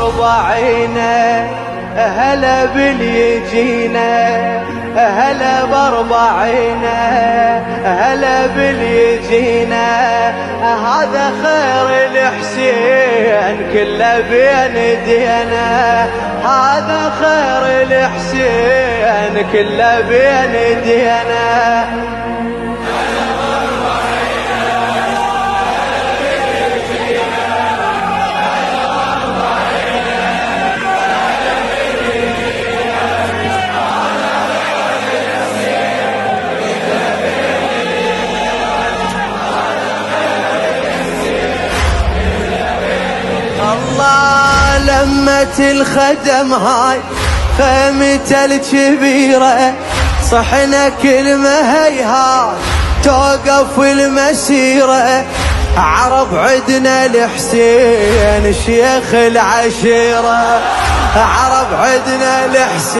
باربعينه، هلا باليجينا، هلا باربعينه، هلا باليجينا. هذا خير الحسين كله بين ايدينا، هذا خير الحسين كله بين ايدينا. الله لمة الخدم هاي خيمته الكبيرة، صحنا كلمة هيهات توقف المسيرة. عرب عدنا الحسين شيخ العشيرة، عرب عدنا الحسين.